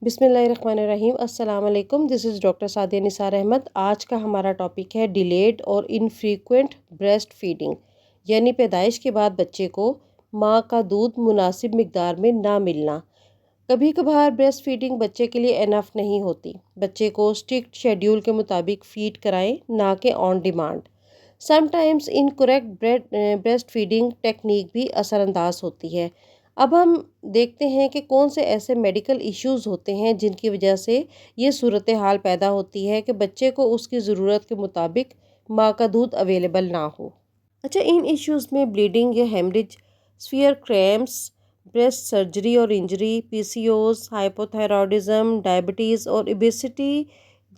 بسم اللہ الرحمن الرحیم۔ السلام علیکم، دس از ڈاکٹر سعدیہ نثار احمد۔ آج کا ہمارا ٹاپک ہے ڈیلیڈ اور انفریکوینٹ بریسٹ فیڈنگ، یعنی پیدائش کے بعد بچے کو ماں کا دودھ مناسب مقدار میں نہ ملنا۔ کبھی کبھار بریسٹ فیڈنگ بچے کے لیے انف نہیں ہوتی۔ بچے کو اسٹرکٹ شیڈیول کے مطابق فیڈ کرائیں، نہ کہ on demand. Some times incorrect breast feeding technique بھی اثر انداز ہوتی ہے۔ اب ہم دیکھتے ہیں کہ کون سے ایسے میڈیکل ایشوز ہوتے ہیں جن کی وجہ سے یہ صورتحال پیدا ہوتی ہے کہ بچے کو اس کی ضرورت کے مطابق ماں کا دودھ اویلیبل نہ ہو۔ اچھا، ان ایشوز میں بلیڈنگ یا haemorrhage, severe cramps, breast surgery اور انجری، پی سی اوز، ہائپوتھائرائڈزم، ڈائبٹیز اور اوبیسٹی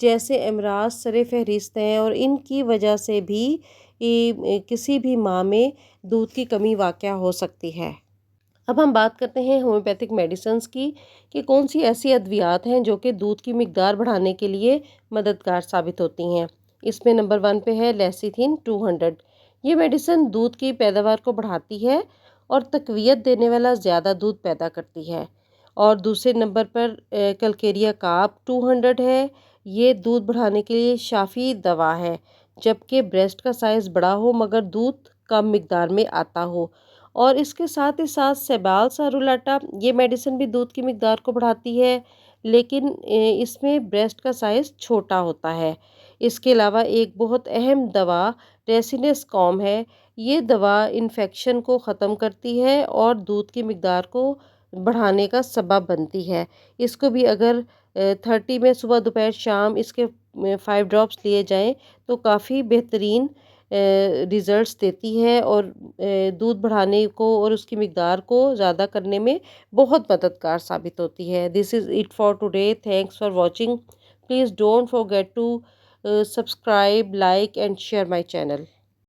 جیسے امراض سر فہرست ہیں، اور ان کی وجہ سے بھی کسی بھی ماں میں دودھ کی کمی واقع ہو سکتی ہے۔ اب ہم بات کرتے ہیں ہومیوپیتھک میڈیسنز کی کہ کون سی ایسی ادویات ہیں جو کہ دودھ کی مقدار بڑھانے کے لیے مددگار ثابت ہوتی ہیں۔ اس میں نمبر 1 پہ ہے لیسیتھین 200۔ یہ میڈیسن دودھ کی پیداوار کو بڑھاتی ہے اور تقویت دینے والا زیادہ دودھ پیدا کرتی ہے۔ اور دوسرے نمبر پر کلکیریا کاپ 200 ہے۔ یہ دودھ بڑھانے کے لیے شافی دوا ہے جبکہ بریسٹ کا سائز بڑا ہو مگر دودھ کم مقدار میں آتا ہو۔ اور اس کے ساتھ ہی ساتھ سیبال سارولاٹا، یہ میڈیسن بھی دودھ کی مقدار کو بڑھاتی ہے لیکن اس میں بریسٹ کا سائز چھوٹا ہوتا ہے۔ اس کے علاوہ ایک بہت اہم دوا ریسینس کام ہے۔ یہ دوا انفیکشن کو ختم کرتی ہے اور دودھ کی مقدار کو بڑھانے کا سبب بنتی ہے۔ اس کو بھی اگر 30 میں صبح دوپہر شام اس کے 5 ڈراپس لیے جائیں تو کافی بہترین ریزلٹس دیتی ہے اور دودھ بڑھانے کو اور اس کی مقدار کو زیادہ کرنے میں بہت مددگار ثابت ہوتی ہے۔ This is it for today, thanks for watching. Please don't forget to subscribe, like and share my channel.